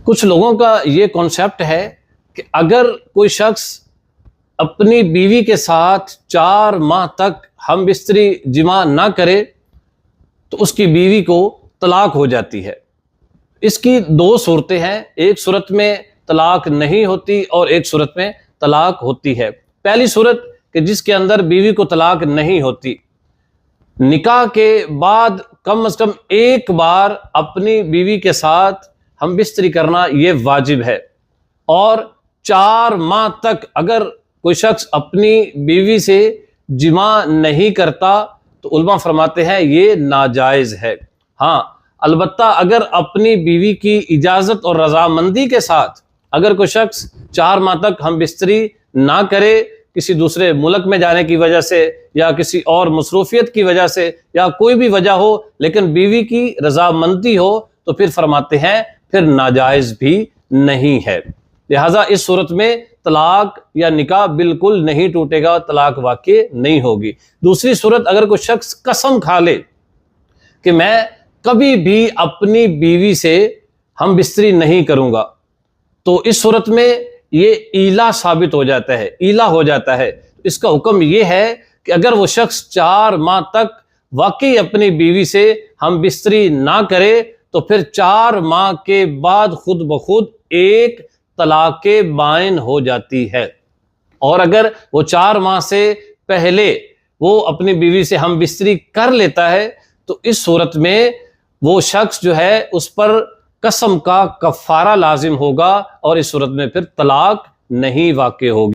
کچھ لوگوں کا یہ کانسیپٹ ہے کہ اگر کوئی شخص اپنی بیوی کے ساتھ 4 ماہ تک ہم بستری جماع نہ کرے تو اس کی بیوی کو طلاق ہو جاتی ہے۔ اس کی 2 صورتیں ہیں، ایک صورت میں طلاق نہیں ہوتی اور ایک صورت میں طلاق ہوتی ہے۔ پہلی صورت کہ جس کے اندر بیوی کو طلاق نہیں ہوتی، نکاح کے بعد کم از کم ایک بار اپنی بیوی کے ساتھ ہم بستری کرنا یہ واجب ہے، اور 4 ماہ تک اگر کوئی شخص اپنی بیوی سے جماع نہیں کرتا تو علماء فرماتے ہیں یہ ناجائز ہے۔ ہاں البتہ اگر اپنی بیوی کی اجازت اور رضامندی کے ساتھ اگر کوئی شخص 4 ماہ تک ہم بستری نہ کرے، کسی دوسرے ملک میں جانے کی وجہ سے یا کسی اور مصروفیت کی وجہ سے یا کوئی بھی وجہ ہو، لیکن بیوی کی رضامندی ہو، تو پھر فرماتے ہیں پھر ناجائز بھی نہیں ہے۔ لہٰذا اس صورت میں طلاق یا نکاح بالکل نہیں ٹوٹے گا، طلاق واقع نہیں ہوگی۔ دوسری صورت، اگر کوئی شخص قسم کھا لے کہ میں کبھی بھی اپنی بیوی سے ہم بستری نہیں کروں گا، تو اس صورت میں یہ ایلا ثابت ہو جاتا ہے، ایلا ہو جاتا ہے۔ اس کا حکم یہ ہے کہ اگر وہ شخص 4 ماہ تک واقعی اپنی بیوی سے ہم بستری نہ کرے تو پھر 4 ماہ کے بعد خود بخود ایک طلاق بائن ہو جاتی ہے، اور اگر وہ 4 ماہ سے پہلے وہ اپنی بیوی سے ہم بستری کر لیتا ہے تو اس صورت میں وہ شخص جو ہے اس پر قسم کا کفارہ لازم ہوگا، اور اس صورت میں پھر طلاق نہیں واقع ہوگی۔